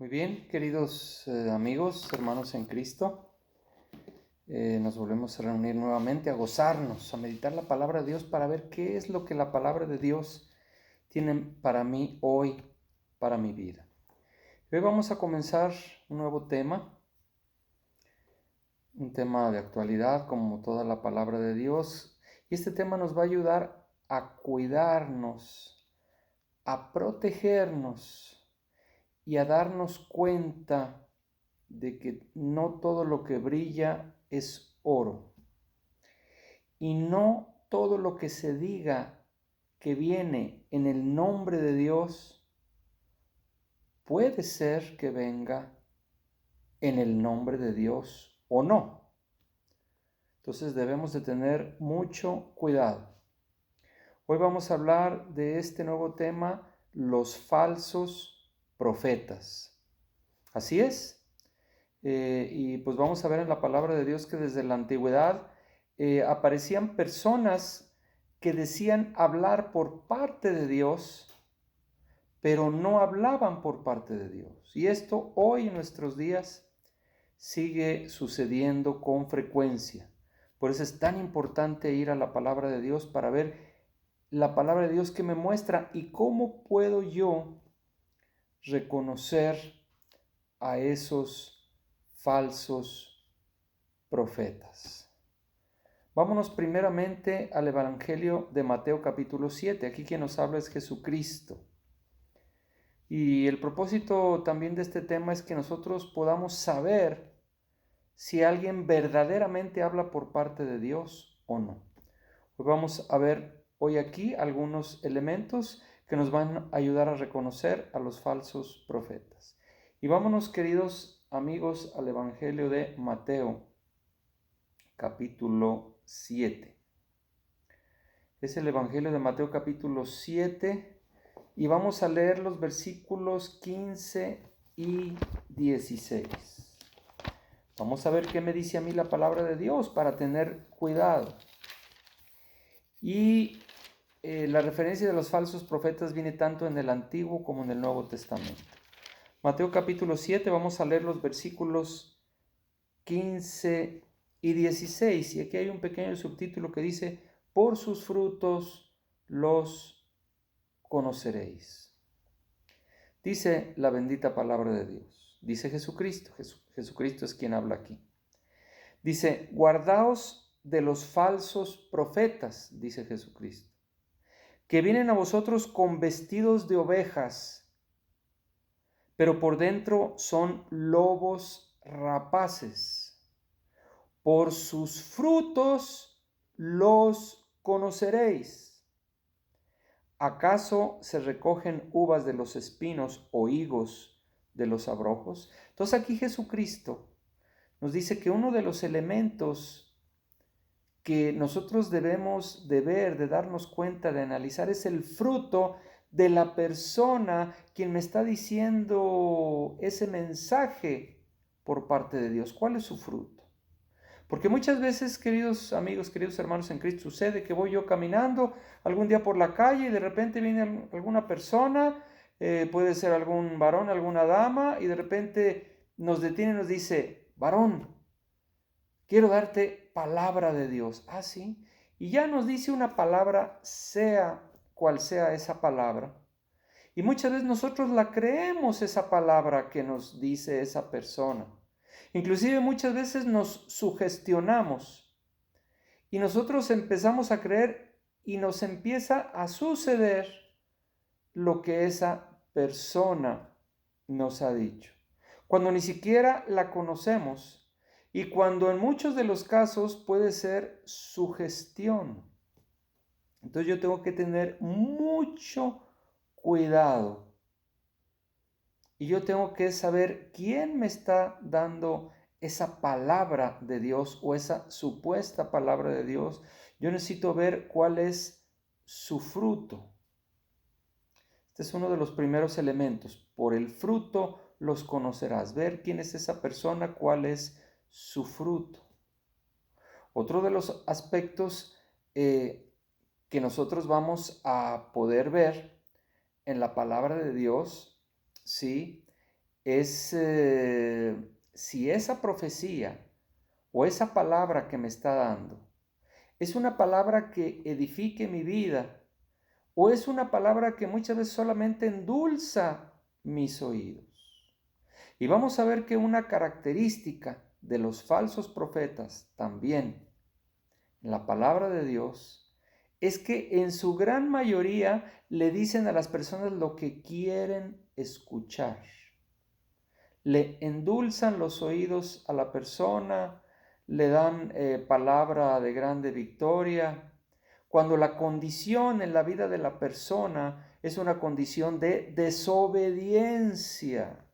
Muy bien, queridos amigos, hermanos en Cristo, nos volvemos a reunir nuevamente, a gozarnos, a meditar la palabra de Dios para ver qué es lo que la palabra de Dios tiene para mí hoy, para mi vida. Hoy vamos a comenzar un nuevo tema, un tema de actualidad como toda la palabra de Dios, y este tema nos va a ayudar a cuidarnos, a protegernos y a darnos cuenta de que no todo lo que brilla es oro y no todo lo que se diga que viene en el nombre de Dios puede ser que venga en el nombre de Dios o no. Entonces debemos de tener mucho cuidado. Hoy vamos a hablar de este nuevo tema, los falsos profetas. Así es. Y pues vamos a ver en la palabra de Dios que desde la antigüedad aparecían personas que decían hablar por parte de Dios, pero no hablaban por parte de Dios. Y esto hoy en nuestros días sigue sucediendo con frecuencia. Por eso es tan importante ir a la palabra de Dios para ver la palabra de Dios que me muestra y cómo puedo yo reconocer a esos falsos profetas. Vámonos primeramente al Evangelio de Mateo capítulo 7. Aquí quien nos habla es Jesucristo. Y el propósito también de este tema es que nosotros podamos saber si alguien verdaderamente habla por parte de Dios o no. Pues vamos a ver hoy aquí algunos elementos que nos van a ayudar a reconocer a los falsos profetas. Y vámonos, queridos amigos, al Evangelio de Mateo capítulo 7. Es el Evangelio de Mateo capítulo 7 y vamos a leer los versículos 15 y 16. Vamos a ver qué me dice a mí la palabra de Dios para tener cuidado. Y la referencia de los falsos profetas viene tanto en el Antiguo como en el Nuevo Testamento. Mateo capítulo 7, vamos a leer los versículos 15 y 16. Y aquí hay un pequeño subtítulo que dice, por sus frutos los conoceréis. Dice la bendita palabra de Dios. Dice Jesucristo. Jesucristo es quien habla aquí. Dice, guardaos de los falsos profetas, dice Jesucristo, que vienen a vosotros con vestidos de ovejas, pero por dentro son lobos rapaces. Por sus frutos los conoceréis. ¿Acaso se recogen uvas de los espinos o higos de los abrojos? Entonces aquí Jesucristo nos dice que uno de los elementos que nosotros debemos de ver, de darnos cuenta, de analizar, es el fruto de la persona quien me está diciendo ese mensaje por parte de Dios. ¿Cuál es su fruto? Porque muchas veces, queridos amigos, queridos hermanos en Cristo, sucede que voy yo caminando algún día por la calle y de repente viene alguna persona, puede ser algún varón, alguna dama, y de repente nos detiene y nos dice, varón, quiero darte palabra de Dios. Ah, sí. Y ya nos dice una palabra, sea cual sea esa palabra. Y muchas veces nosotros la creemos esa palabra que nos dice esa persona. Inclusive muchas veces nos sugestionamos y nosotros empezamos a creer y nos empieza a suceder lo que esa persona nos ha dicho. Cuando ni siquiera la conocemos y cuando en muchos de los casos puede ser sugestión. Entonces yo tengo que tener mucho cuidado. Y yo tengo que saber quién me está dando esa palabra de Dios o esa supuesta palabra de Dios. Yo necesito ver cuál es su fruto. Este es uno de los primeros elementos. Por el fruto los conocerás. Ver quién es esa persona, cuál es su fruto. Otro de los aspectos que nosotros vamos a poder ver en la palabra de Dios, ¿sí?, es si esa profecía o esa palabra que me está dando es una palabra que edifique mi vida o es una palabra que muchas veces solamente endulza mis oídos. Y vamos a ver que una característica de los falsos profetas también en la palabra de Dios es que en su gran mayoría le dicen a las personas lo que quieren escuchar. Le endulzan los oídos a la persona, le dan palabra de grande victoria, cuando la condición en la vida de la persona es una condición de desobediencia.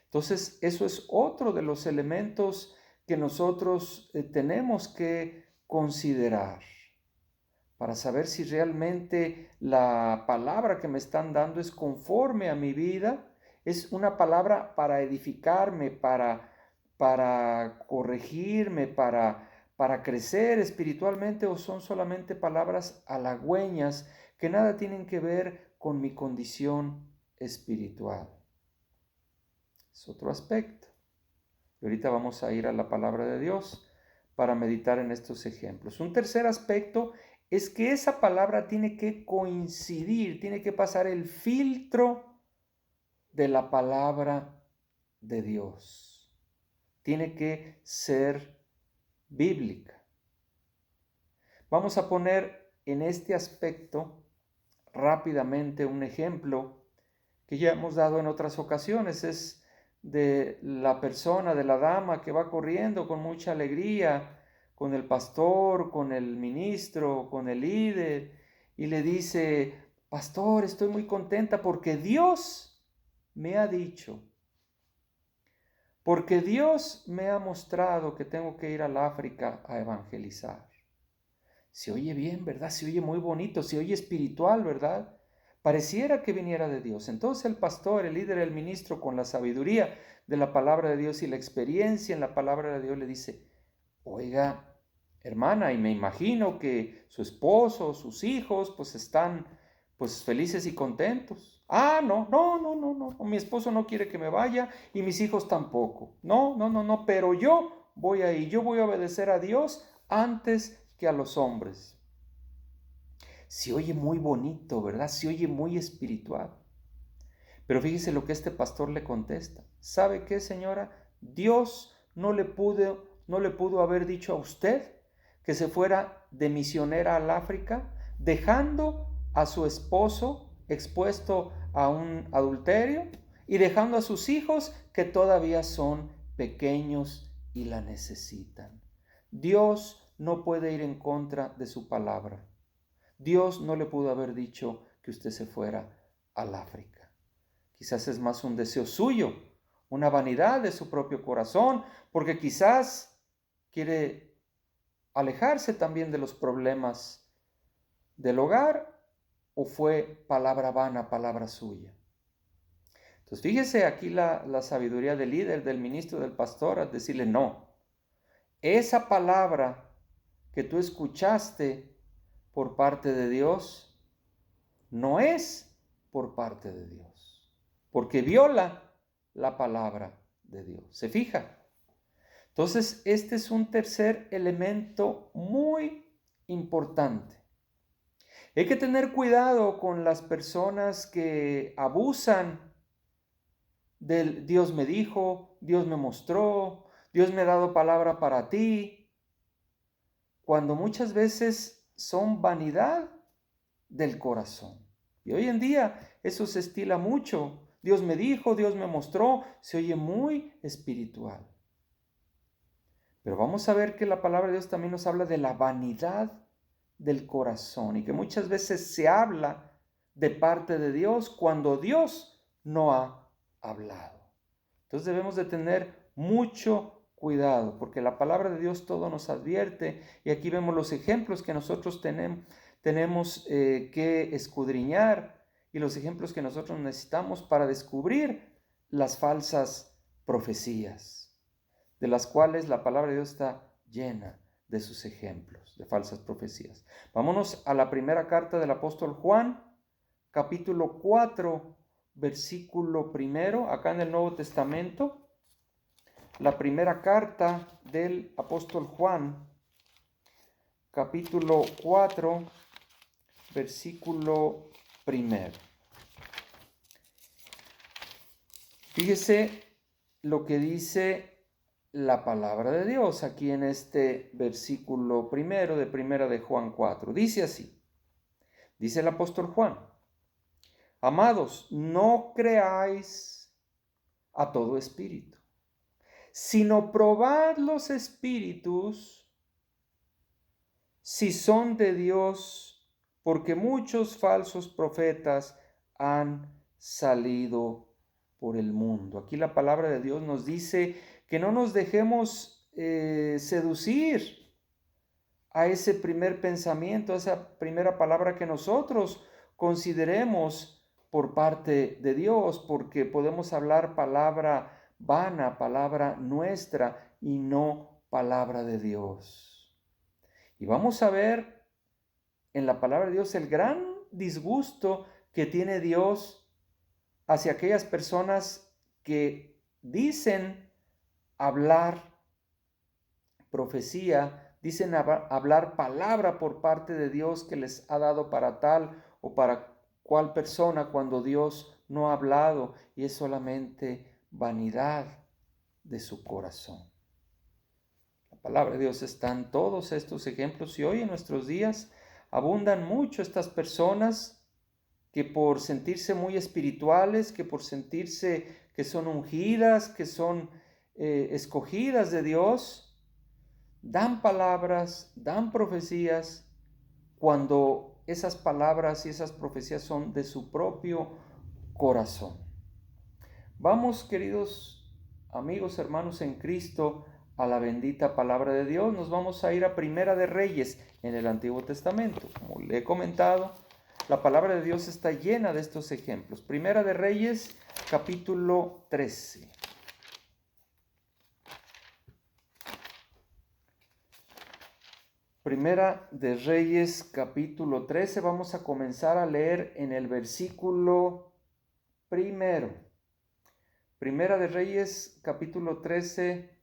Entonces, eso es otro de los elementos que nosotros tenemos que considerar para saber si realmente la palabra que me están dando es conforme a mi vida, es una palabra para edificarme, para corregirme, para crecer espiritualmente, o son solamente palabras halagüeñas que nada tienen que ver con mi condición espiritual. Es otro aspecto. Y ahorita vamos a ir a la palabra de Dios para meditar en estos ejemplos. Un tercer aspecto es que esa palabra tiene que coincidir, tiene que pasar el filtro de la palabra de Dios. Tiene que ser bíblica. Vamos a poner en este aspecto rápidamente un ejemplo que ya hemos dado en otras ocasiones. Es de la persona, de la dama que va corriendo con mucha alegría con el pastor, con el ministro, con el líder, y le dice: pastor, estoy muy contenta porque Dios me ha dicho, porque Dios me ha mostrado que tengo que ir al África a evangelizar. Se oye bien, ¿verdad? Se oye muy bonito, se oye espiritual, ¿verdad? Pareciera que viniera de Dios. Entonces el pastor, el líder, el ministro, con la sabiduría de la palabra de Dios y la experiencia en la palabra de Dios, le dice: oiga, hermana, y me imagino que su esposo, sus hijos, pues están pues felices y contentos. Ah, no, mi esposo no quiere que me vaya y mis hijos tampoco. No, pero yo voy a ir, yo voy a obedecer a Dios antes que a los hombres. Se oye muy bonito, ¿verdad? Se oye muy espiritual. Pero fíjese lo que este pastor le contesta. ¿Sabe qué, señora? Dios no le pudo haber dicho a usted que se fuera de misionera al África, dejando a su esposo expuesto a un adulterio y dejando a sus hijos que todavía son pequeños y la necesitan. Dios no puede ir en contra de su palabra. Dios no le pudo haber dicho que usted se fuera al África. Quizás es más un deseo suyo, una vanidad de su propio corazón, porque quizás quiere alejarse también de los problemas del hogar, o fue palabra vana, palabra suya. Entonces fíjese aquí la sabiduría del líder, del ministro, del pastor, al decirle: no, esa palabra que tú escuchaste por parte de Dios no es por parte de Dios, porque viola la palabra de Dios. ¿Se fija? Entonces, este es un tercer elemento muy importante. Hay que tener cuidado con las personas que abusan del Dios me dijo, Dios me mostró, Dios me ha dado palabra para ti, cuando muchas veces son vanidad del corazón. Y hoy en día eso se estila mucho. Dios me dijo, Dios me mostró, se oye muy espiritual. Pero vamos a ver que la palabra de Dios también nos habla de la vanidad del corazón y que muchas veces se habla de parte de Dios cuando Dios no ha hablado. Entonces debemos de tener mucho cuidado porque la palabra de Dios todo nos advierte, y aquí vemos los ejemplos que nosotros tenemos que escudriñar y los ejemplos que nosotros necesitamos para descubrir las falsas profecías, de las cuales la palabra de Dios está llena de sus ejemplos de falsas profecías. Vámonos a la primera carta del apóstol Juan, capítulo 4, versículo primero, acá en el Nuevo Testamento, la primera carta del apóstol Juan, capítulo 4, versículo primero. Fíjese lo que dice la palabra de Dios aquí en este versículo primero de primera de Juan 4. Dice así, dice el apóstol Juan: amados, no creáis a todo espíritu, sino probad los espíritus si son de Dios, porque muchos falsos profetas han salido por el mundo. Aquí la palabra de Dios nos dice que no nos dejemos seducir a ese primer pensamiento, a esa primera palabra que nosotros consideremos por parte de Dios, porque podemos hablar palabra vana, palabra nuestra y no palabra de Dios. Y vamos a ver en la palabra de Dios el gran disgusto que tiene Dios hacia aquellas personas que dicen hablar profecía, dicen hablar palabra por parte de Dios que les ha dado para tal o para cual persona, cuando Dios no ha hablado y es solamente vanidad de su corazón. La palabra de Dios está en todos estos ejemplos y hoy en nuestros días abundan mucho estas personas que por sentirse muy espirituales, que por sentirse que son ungidas, que son escogidas de Dios, dan palabras, dan profecías, cuando esas palabras y esas profecías son de su propio corazón. Vamos, queridos amigos, hermanos en Cristo, a la bendita palabra de Dios. Nos vamos a ir a Primera de Reyes en el Antiguo Testamento. Como le he comentado, la palabra de Dios está llena de estos ejemplos. Primera de Reyes, capítulo 13. Primera de Reyes, capítulo 13. Vamos a comenzar a leer en el versículo primero. Primera de Reyes, capítulo 13,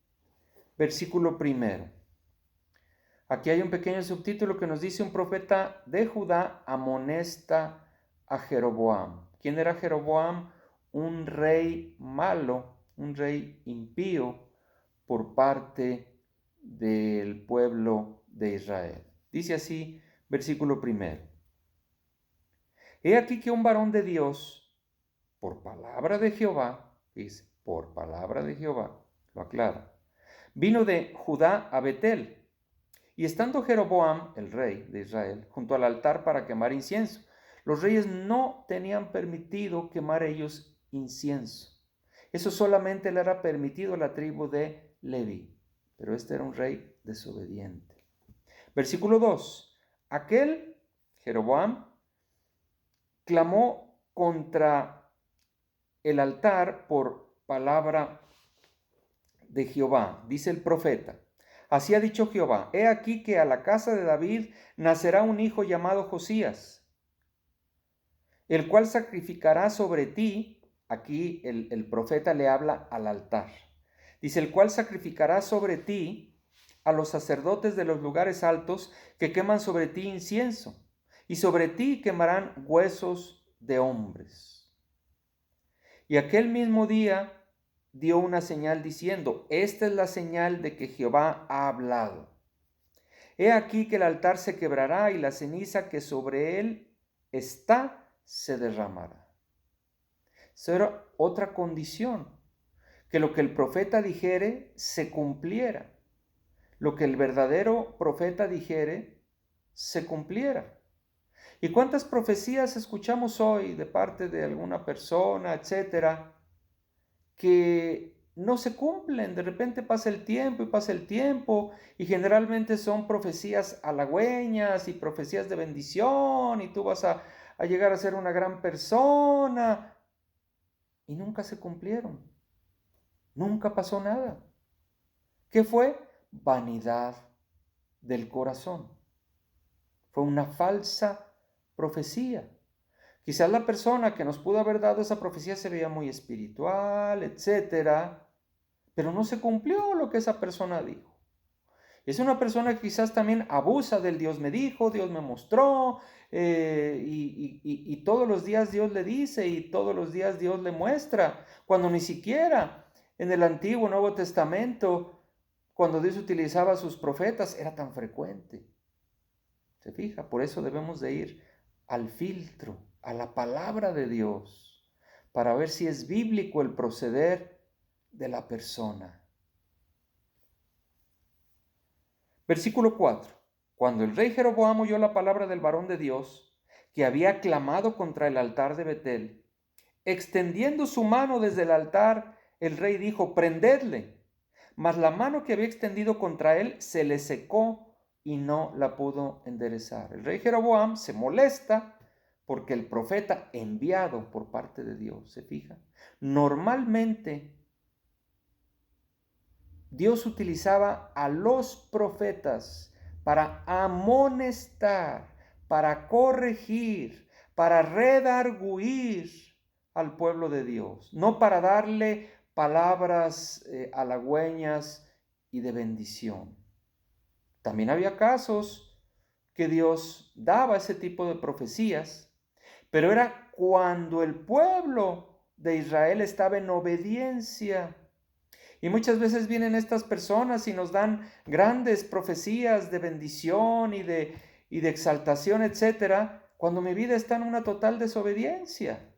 versículo primero. Aquí hay un pequeño subtítulo que nos dice: un profeta de Judá amonesta a Jeroboam. ¿Quién era Jeroboam? Un rey malo, un rey impío por parte del pueblo de Israel. Dice así, versículo primero: he aquí que un varón de Dios, por palabra de Jehová, dice, por palabra de Jehová, lo aclara, vino de Judá a Betel. Y estando Jeroboam, el rey de Israel, junto al altar para quemar incienso, los reyes no tenían permitido quemar ellos incienso. Eso solamente le era permitido a la tribu de Leví, pero este era un rey desobediente. Versículo 2. Aquel, Jeroboam, clamó contra el altar por palabra de Jehová, dice el profeta: así ha dicho Jehová, he aquí que a la casa de David nacerá un hijo llamado Josías, el cual sacrificará sobre ti. Aquí el profeta le habla al altar. Dice, el cual sacrificará sobre ti a los sacerdotes de los lugares altos que queman sobre ti incienso, y sobre ti quemarán huesos de hombres. Y aquel mismo día dio una señal diciendo, esta es la señal de que Jehová ha hablado. He aquí que el altar se quebrará y la ceniza que sobre él está se derramará. Eso era otra condición, que lo que el profeta dijere se cumpliera. Lo que el verdadero profeta dijere se cumpliera. ¿Y cuántas profecías escuchamos hoy de parte de alguna persona, etcétera, que no se cumplen? De repente pasa el tiempo y pasa el tiempo y generalmente son profecías halagüeñas y profecías de bendición y tú vas a llegar a ser una gran persona y nunca se cumplieron, nunca pasó nada. ¿Qué fue? Vanidad del corazón. Fue una falsa profecía Quizás la persona que nos pudo haber dado esa profecía se veía muy espiritual, etcétera, pero no se cumplió lo que esa persona dijo. Es una persona que quizás también abusa del Dios me dijo, Dios me mostró, y todos los días Dios le dice y todos los días Dios le muestra, cuando ni siquiera en el Antiguo Nuevo Testamento, cuando Dios utilizaba a sus profetas, era tan frecuente. ¿Se fija? Por eso debemos de ir al filtro, a la palabra de Dios, para ver si es bíblico el proceder de la persona. Versículo 4. Cuando el rey Jeroboam oyó la palabra del varón de Dios, que había clamado contra el altar de Betel, extendiendo su mano desde el altar, el rey dijo, prendedle. Mas la mano que había extendido contra él se le secó y no la pudo enderezar. El rey Jeroboam se molesta porque el profeta enviado por parte de Dios, ¿se fija? Normalmente Dios utilizaba a los profetas para amonestar, para corregir, para redarguir al pueblo de Dios, no para darle palabras halagüeñas y de bendición. También había casos que Dios daba ese tipo de profecías, pero era cuando el pueblo de Israel estaba en obediencia. Y muchas veces vienen estas personas y nos dan grandes profecías de bendición y de exaltación, etcétera, cuando mi vida está en una total desobediencia.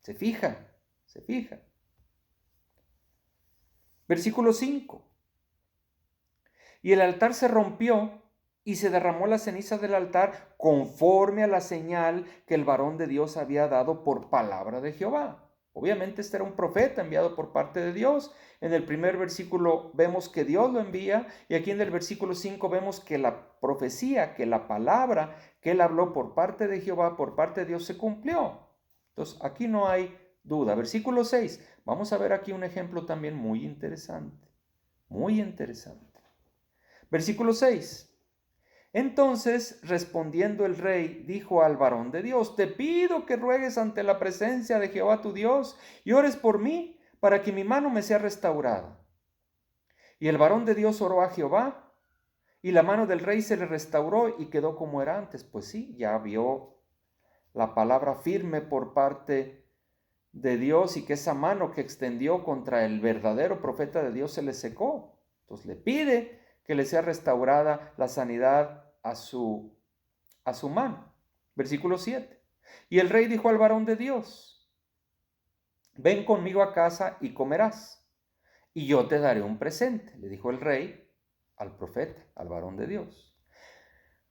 Se fija, se fija. Versículo 5. Y el altar se rompió y se derramó la ceniza del altar conforme a la señal que el varón de Dios había dado por palabra de Jehová. Obviamente este era un profeta enviado por parte de Dios. En el primer versículo vemos que Dios lo envía y aquí en el versículo 5 vemos que la profecía, que la palabra que él habló por parte de Jehová, por parte de Dios se cumplió. Entonces aquí no hay duda. Versículo 6. Vamos a ver aquí un ejemplo también muy interesante. Muy interesante. Versículo 6. Entonces, respondiendo el rey, dijo al varón de Dios, te pido que ruegues ante la presencia de Jehová tu Dios y ores por mí para que mi mano me sea restaurada. Y el varón de Dios oró a Jehová y la mano del rey se le restauró y quedó como era antes. Pues sí, ya vio la palabra firme por parte de Dios y que esa mano que extendió contra el verdadero profeta de Dios se le secó. Entonces le pide que le sea restaurada la sanidad a su mano. Versículo 7. Y el rey dijo al varón de Dios, ven conmigo a casa y comerás, y yo te daré un presente, le dijo el rey al profeta, al varón de Dios.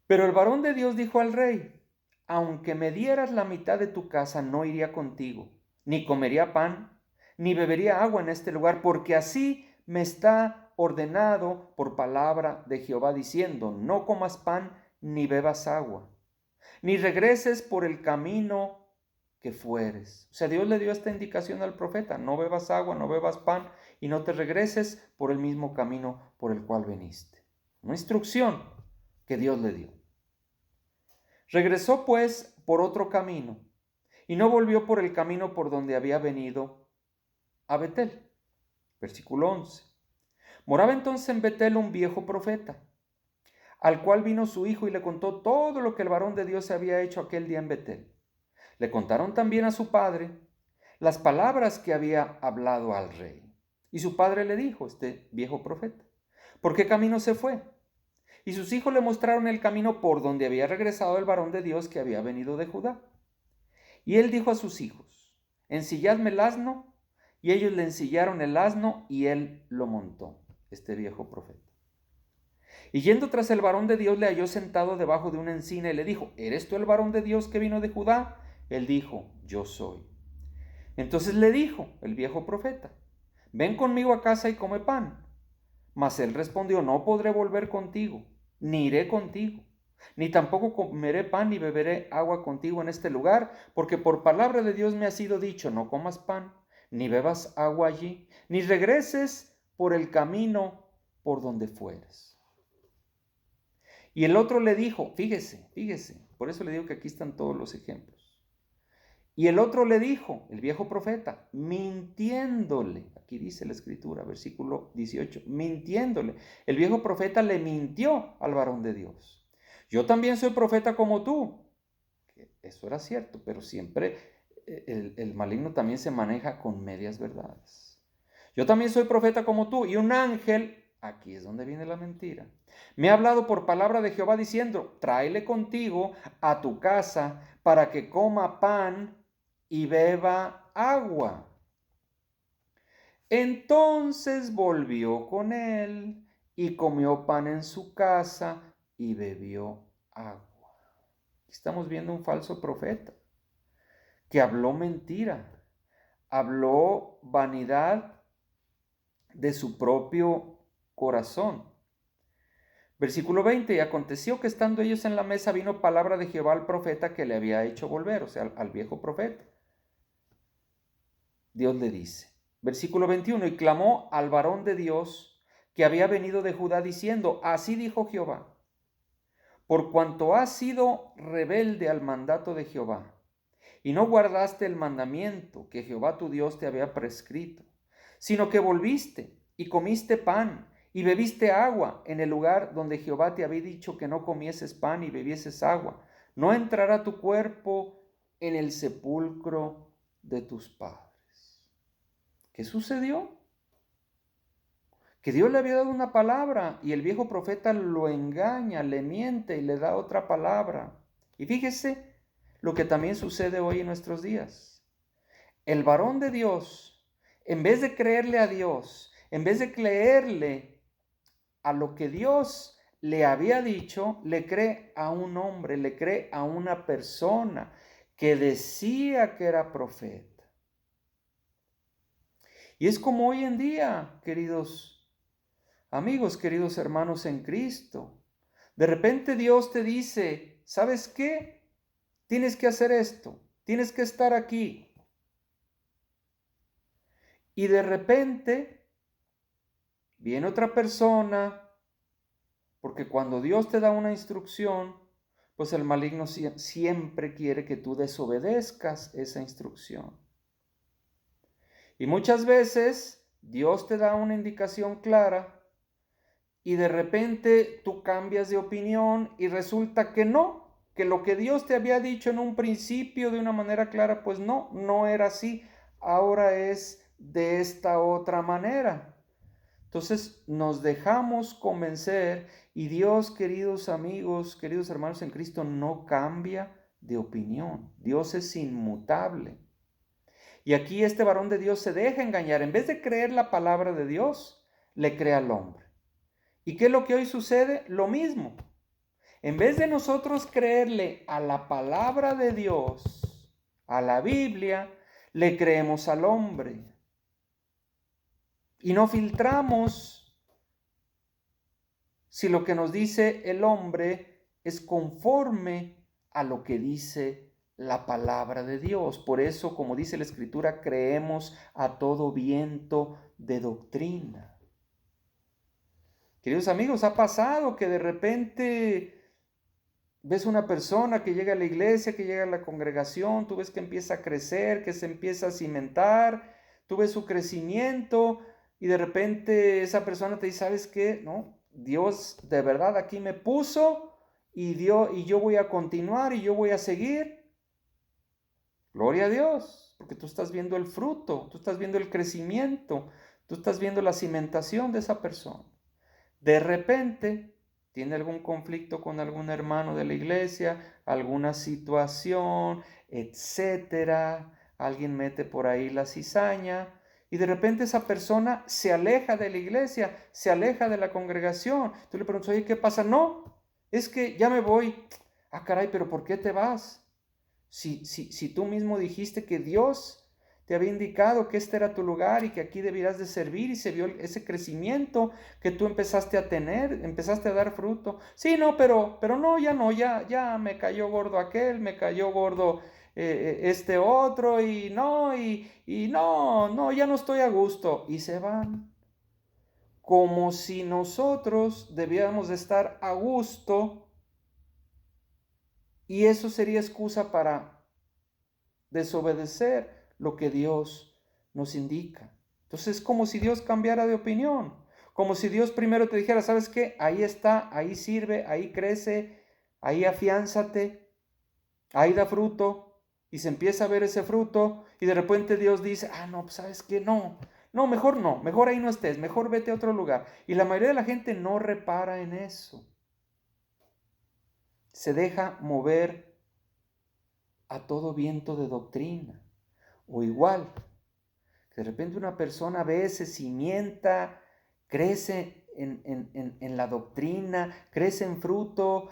Pero el varón de Dios dijo al rey, aunque me dieras la mitad de tu casa, no iría contigo, ni comería pan, ni bebería agua en este lugar, porque así me está ordenado por palabra de Jehová, diciendo, no comas pan ni bebas agua, ni regreses por el camino que fueres. O sea, Dios le dio esta indicación al profeta, no bebas agua, no bebas pan, y no te regreses por el mismo camino por el cual veniste. Una instrucción que Dios le dio. Regresó pues por otro camino, y no volvió por el camino por donde había venido a Betel. Versículo 11. Moraba entonces en Betel un viejo profeta, al cual vino su hijo y le contó todo lo que el varón de Dios había hecho aquel día en Betel. Le contaron también a su padre las palabras que había hablado al rey. Y su padre le dijo, este viejo profeta, ¿por qué camino se fue? Y sus hijos le mostraron el camino por donde había regresado el varón de Dios que había venido de Judá. Y él dijo a sus hijos, ensilladme el asno, y ellos le ensillaron el asno y él lo montó, este viejo profeta. Y yendo tras el varón de Dios le halló sentado debajo de una encina y le dijo, ¿eres tú el varón de Dios que vino de Judá? Él dijo, yo soy. Entonces le dijo el viejo profeta, ven conmigo a casa y come pan. Mas él respondió, no podré volver contigo, ni iré contigo, ni tampoco comeré pan ni beberé agua contigo en este lugar, porque por palabra de Dios me ha sido dicho, no comas pan, ni bebas agua allí, ni regreses por el camino por donde fueres. Y el otro le dijo, fíjese, por eso le digo que aquí están todos los ejemplos. Y el otro le dijo, el viejo profeta, mintiéndole. Aquí dice la escritura, versículo 18, mintiéndole. El viejo profeta le mintió al varón de Dios. Yo también soy profeta como tú. Eso era cierto, pero siempre el maligno también se maneja con medias verdades. Yo también soy profeta como tú, y un ángel, aquí es donde viene la mentira, me ha hablado por palabra de Jehová diciendo, tráele contigo a tu casa para que coma pan y beba agua. Entonces volvió con él y comió pan en su casa y bebió agua. Estamos viendo un falso profeta que habló mentira, habló vanidad de su propio corazón. Versículo 20, y aconteció que estando ellos en la mesa vino palabra de Jehová al profeta que le había hecho volver, o sea, al viejo profeta. Dios le dice, versículo 21, y clamó al varón de Dios que había venido de Judá diciendo, así dijo Jehová, por cuanto has sido rebelde al mandato de Jehová, y no guardaste el mandamiento que Jehová tu Dios te había prescrito, sino que volviste y comiste pan y bebiste agua en el lugar donde Jehová te había dicho que no comieses pan y bebieses agua, no entrará tu cuerpo en el sepulcro de tus padres. ¿Qué sucedió? Que Dios le había dado una palabra y el viejo profeta lo engaña, le miente y le da otra palabra. Y fíjese lo que también sucede hoy en nuestros días. El varón de Dios, en vez de creerle a Dios, en vez de creerle a lo que Dios le había dicho, le cree a un hombre, le cree a una persona que decía que era profeta. Y es como hoy en día, queridos amigos, queridos hermanos en Cristo. De repente Dios te dice, ¿sabes qué? Tienes que hacer esto, tienes que estar aquí. Y de repente viene otra persona, porque cuando Dios te da una instrucción, pues el maligno siempre quiere que tú desobedezcas esa instrucción. Y muchas veces Dios te da una indicación clara y de repente tú cambias de opinión y resulta que no, que lo que Dios te había dicho en un principio de una manera clara, pues no era así, ahora es de esta otra manera. Entonces nos dejamos convencer y Dios, queridos amigos, queridos hermanos en Cristo, no cambia de opinión. Dios es inmutable. Y aquí este varón de Dios se deja engañar. En vez de creer la palabra de Dios, le cree al hombre. ¿Y qué es lo que hoy sucede? Lo mismo. En vez de nosotros creerle a la palabra de Dios, a la Biblia, le creemos al hombre. Y no filtramos si lo que nos dice el hombre es conforme a lo que dice la palabra de Dios. Por eso, como dice la Escritura, creemos a todo viento de doctrina. Queridos amigos, ha pasado que de repente ves una persona que llega a la iglesia, que llega a la congregación, tú ves que empieza a crecer, que se empieza a cimentar, tú ves su crecimiento y de repente esa persona te dice, ¿sabes qué? No, Dios de verdad aquí me puso y yo voy a continuar y yo voy a seguir. Gloria a Dios, porque tú estás viendo el fruto, tú estás viendo el crecimiento, tú estás viendo la cimentación de esa persona. De repente tiene algún conflicto con algún hermano de la iglesia, alguna situación, etcétera. Alguien mete por ahí la cizaña y de repente esa persona se aleja de la iglesia, se aleja de la congregación. Tú le preguntas, oye, ¿qué pasa? No, es que ya me voy. Ah, caray, pero ¿por qué te vas? Si tú mismo dijiste que Dios te había indicado que este era tu lugar y que aquí debieras de servir y se vio ese crecimiento que tú empezaste a tener, empezaste a dar fruto. Sí, no, pero no, ya me cayó gordo aquel, me cayó gordo este otro y no, ya no estoy a gusto. Y se van como si nosotros debiéramos de estar a gusto y eso sería excusa para desobedecer lo que Dios nos indica. Entonces es como si Dios cambiara de opinión, como si Dios primero te dijera, ¿sabes qué? Ahí está, ahí sirve, ahí crece, ahí afiánzate, ahí da fruto, y se empieza a ver ese fruto, y de repente Dios dice, no, pues ¿sabes qué? No, mejor ahí no estés, mejor vete a otro lugar. Y la mayoría de la gente no repara en eso. Se deja mover a todo viento de doctrina. O igual, que de repente una persona ve, se cimienta, crece en la doctrina, crece en fruto,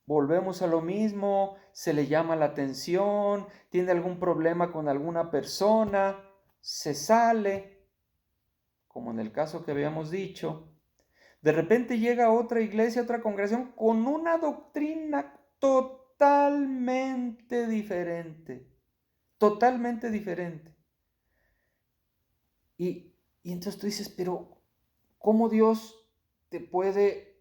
volvemos a lo mismo, se le llama la atención, tiene algún problema con alguna persona, se sale, como en el caso que habíamos dicho. De repente llega a otra iglesia, otra congregación, con una doctrina totalmente diferente. Totalmente diferente. Y entonces tú dices, pero ¿cómo Dios te puede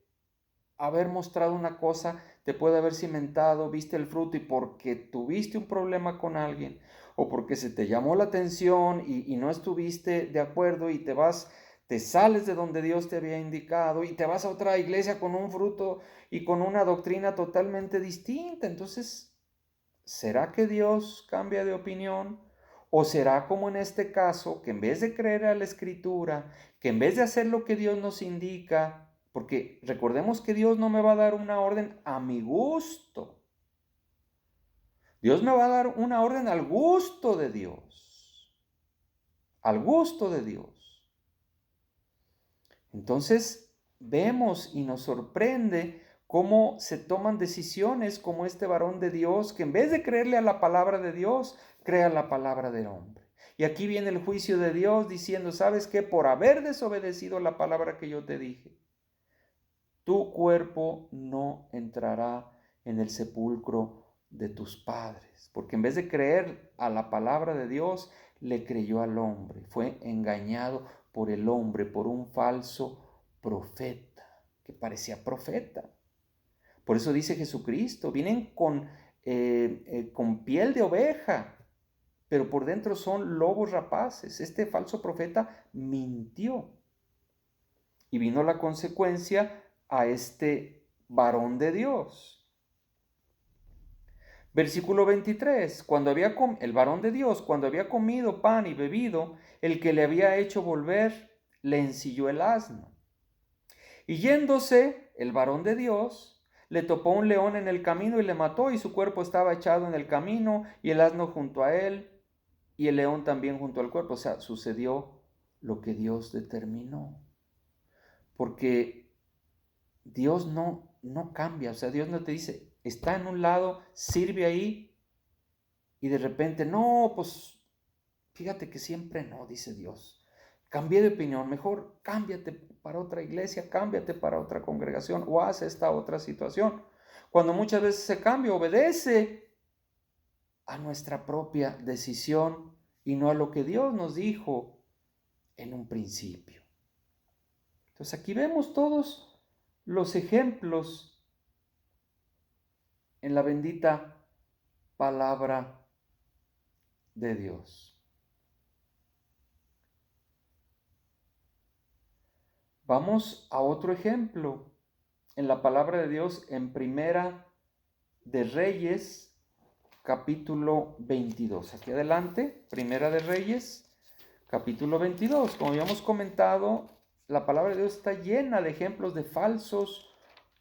haber mostrado una cosa, te puede haber cimentado, viste el fruto y porque tuviste un problema con alguien o porque se te llamó la atención y no estuviste de acuerdo y te sales de donde Dios te había indicado y te vas a otra iglesia con un fruto y con una doctrina totalmente distinta? Entonces, ¿será que Dios cambia de opinión? ¿O será como en este caso, que en vez de creer a la Escritura, que en vez de hacer lo que Dios nos indica, porque recordemos que Dios no me va a dar una orden a mi gusto, Dios me va a dar una orden al gusto de Dios, al gusto de Dios? Entonces vemos y nos sorprende cómo se toman decisiones como este varón de Dios, que en vez de creerle a la palabra de Dios, cree a la palabra del hombre. Y aquí viene el juicio de Dios diciendo, ¿sabes qué? Por haber desobedecido la palabra que yo te dije, tu cuerpo no entrará en el sepulcro de tus padres. Porque en vez de creer a la palabra de Dios, le creyó al hombre. Fue engañado por el hombre, por un falso profeta, que parecía profeta. Por eso dice Jesucristo, vienen con piel de oveja, pero por dentro son lobos rapaces. Este falso profeta mintió. Y vino la consecuencia a este varón de Dios. Versículo 23, el varón de Dios, cuando había comido pan y bebido, el que le había hecho volver, le ensilló el asno. Y yéndose el varón de Dios, le topó un león en el camino y le mató, y su cuerpo estaba echado en el camino, y el asno junto a él, y el león también junto al cuerpo. O sea, sucedió lo que Dios determinó. Porque Dios no cambia, o sea, Dios no te dice, está en un lado, sirve ahí, y de repente, no, pues, fíjate que siempre no, dice Dios. Cambié de opinión, mejor cámbiate para otra iglesia, cámbiate para otra congregación o haz esta otra situación. Cuando muchas veces ese cambio obedece a nuestra propia decisión y no a lo que Dios nos dijo en un principio. Entonces aquí vemos todos los ejemplos en la bendita palabra de Dios. Vamos a otro ejemplo en la palabra de Dios en Primera de Reyes, capítulo 22. Aquí adelante, Primera de Reyes, capítulo 22. Como habíamos comentado, la palabra de Dios está llena de ejemplos de falsos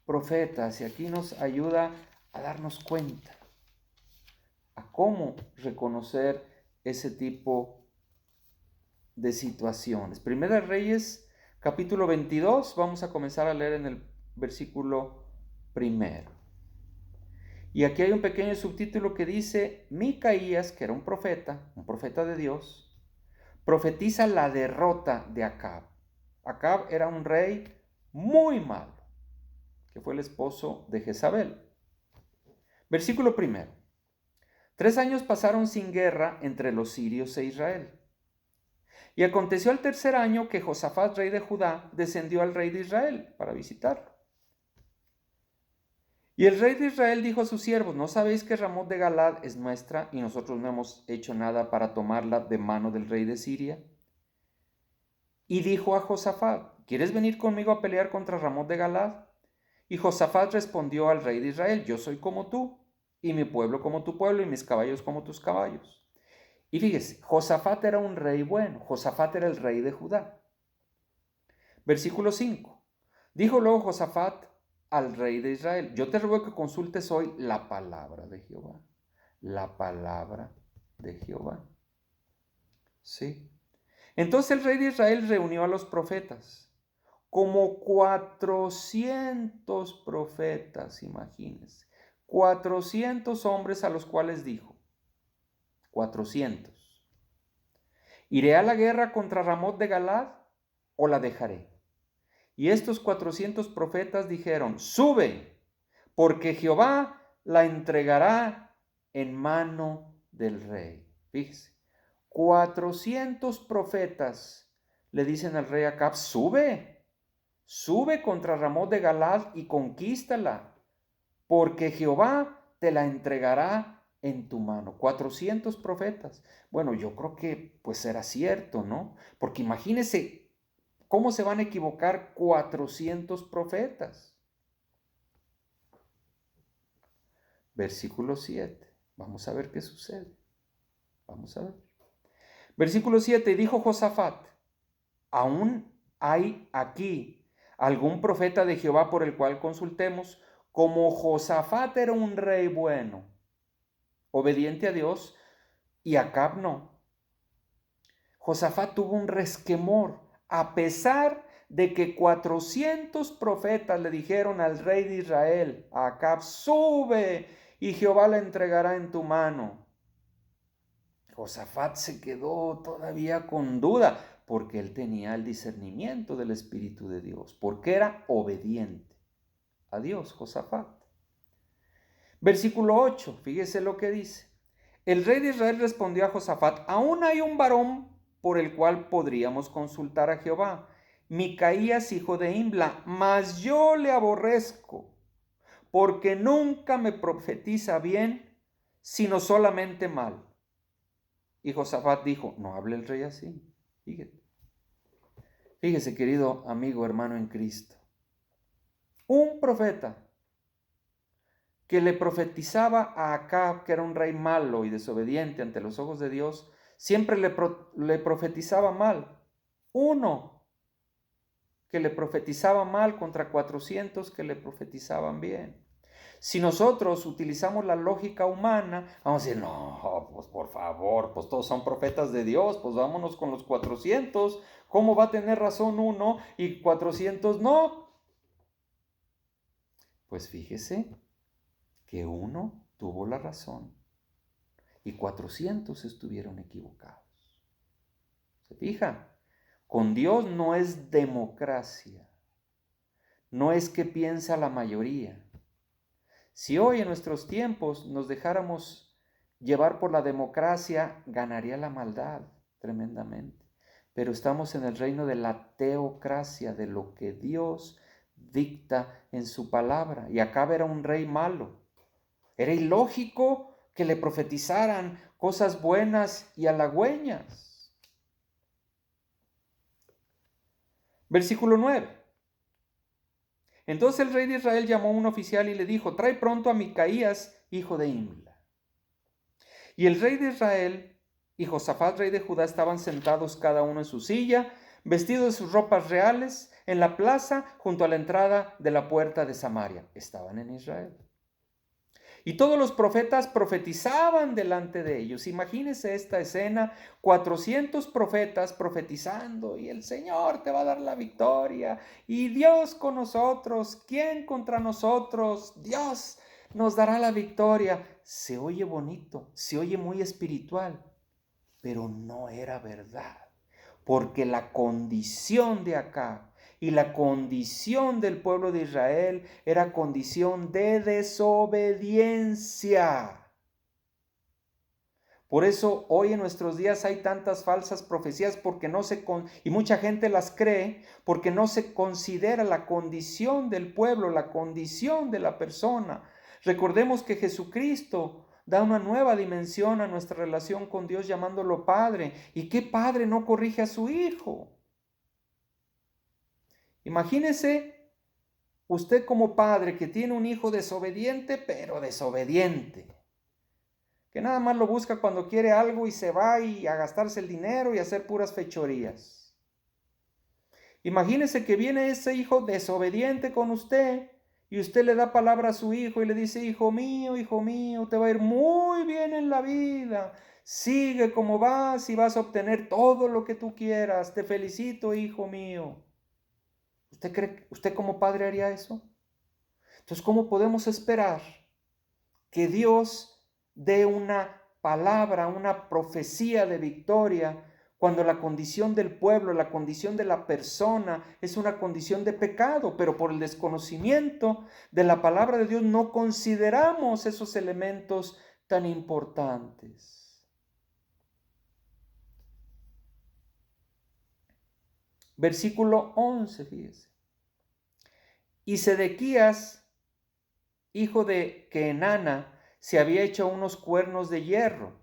profetas y aquí nos ayuda a darnos cuenta a cómo reconocer ese tipo de situaciones. Primera de Reyes, capítulo 22, vamos a comenzar a leer en el versículo primero. Y aquí hay un pequeño subtítulo que dice, Micaías, que era un profeta de Dios, profetiza la derrota de Acab. Acab era un rey muy malo, que fue el esposo de Jezabel. Versículo primero. 3 años pasaron sin guerra entre los sirios e Israel. Y aconteció el tercer año que Josafat, rey de Judá, descendió al rey de Israel para visitarlo. Y el rey de Israel dijo a sus siervos: ¿No sabéis que Ramot de Galad es nuestra y nosotros no hemos hecho nada para tomarla de mano del rey de Siria? Y dijo a Josafat: ¿Quieres venir conmigo a pelear contra Ramot de Galad? Y Josafat respondió al rey de Israel: Yo soy como tú, y mi pueblo como tu pueblo, y mis caballos como tus caballos. Y fíjese, Josafat era un rey bueno. Josafat era el rey de Judá. Versículo 5. Dijo luego Josafat al rey de Israel: Yo te ruego que consultes hoy la palabra de Jehová. La palabra de Jehová. Sí. Entonces el rey de Israel reunió a los profetas, como 400 profetas, imagínense. 400 hombres a los cuales dijo: 400. ¿Iré a la guerra contra Ramot de Galad o la dejaré? Y estos 400 profetas dijeron: Sube, porque Jehová la entregará en mano del rey. Fíjese, 400 profetas le dicen al rey Acab: Sube, sube contra Ramot de Galad y conquístala, porque Jehová te la entregará en tu mano. 400 profetas. Bueno, yo creo que pues era cierto, ¿no? Porque imagínese cómo se van a equivocar 400 profetas. Versículo 7. Vamos a ver qué sucede. Vamos a ver. Versículo 7. Dijo Josafat: ¿Aún hay aquí algún profeta de Jehová por el cual consultemos? Como Josafat era un rey bueno, obediente a Dios, y Acab no. Josafat tuvo un resquemor, a pesar de que 400 profetas le dijeron al rey de Israel, a Acab: Sube y Jehová la entregará en tu mano. Josafat se quedó todavía con duda, porque él tenía el discernimiento del Espíritu de Dios, porque era obediente a Dios, Josafat. Versículo 8, fíjese lo que dice. El rey de Israel respondió a Josafat: Aún hay un varón por el cual podríamos consultar a Jehová, Micaías, hijo de Imla, mas yo le aborrezco, porque nunca me profetiza bien, sino solamente mal. Y Josafat dijo: No hable el rey así. Fíjese, querido amigo, hermano en Cristo, un profeta que le profetizaba a Acab, que era un rey malo y desobediente ante los ojos de Dios, siempre le profetizaba mal. Uno que le profetizaba mal contra 400 que le profetizaban bien. Si nosotros utilizamos la lógica humana, vamos a decir: no, pues por favor, pues todos son profetas de Dios, pues vámonos con los 400. ¿Cómo va a tener razón uno y 400 no? Pues fíjese que uno tuvo la razón y 400 estuvieron equivocados. ¿Se fija? Con Dios no es democracia, no es que piensa la mayoría. Si hoy en nuestros tiempos nos dejáramos llevar por la democracia, ganaría la maldad tremendamente. Pero estamos en el reino de la teocracia, de lo que Dios dicta en su palabra. Y Acab era un rey malo. Era ilógico que le profetizaran cosas buenas y halagüeñas. Versículo 9. Entonces el rey de Israel llamó a un oficial y le dijo: Trae pronto a Micaías, hijo de Imla. Y el rey de Israel y Josafat, rey de Judá, estaban sentados cada uno en su silla, vestidos de sus ropas reales, en la plaza junto a la entrada de la puerta de Samaria. Estaban en Israel. Y todos los profetas profetizaban delante de ellos. Imagínense esta escena: 400 profetas profetizando, y el Señor te va a dar la victoria, y Dios con nosotros, ¿quién contra nosotros? Dios nos dará la victoria. Se oye bonito, se oye muy espiritual, pero no era verdad, porque la condición de acá y la condición del pueblo de Israel era condición de desobediencia. Por eso hoy en nuestros días hay tantas falsas profecías porque y mucha gente las cree porque no se considera la condición del pueblo, la condición de la persona. Recordemos que Jesucristo da una nueva dimensión a nuestra relación con Dios llamándolo Padre. ¿Y qué padre no corrige a su hijo? Imagínese usted como padre que tiene un hijo desobediente, pero desobediente, que nada más lo busca cuando quiere algo y se va a gastarse el dinero y a hacer puras fechorías. Imagínese que viene ese hijo desobediente con usted y usted le da palabra a su hijo y le dice: hijo mío, te va a ir muy bien en la vida. Sigue como vas y vas a obtener todo lo que tú quieras. Te felicito, hijo mío. ¿Usted como padre haría eso? Entonces, ¿cómo podemos esperar que Dios dé una palabra, una profecía de victoria, cuando la condición del pueblo, la condición de la persona es una condición de pecado? Pero por el desconocimiento de la palabra de Dios no consideramos esos elementos tan importantes. Versículo 11, fíjese. Y Sedequías, hijo de Kenana, se había hecho unos cuernos de hierro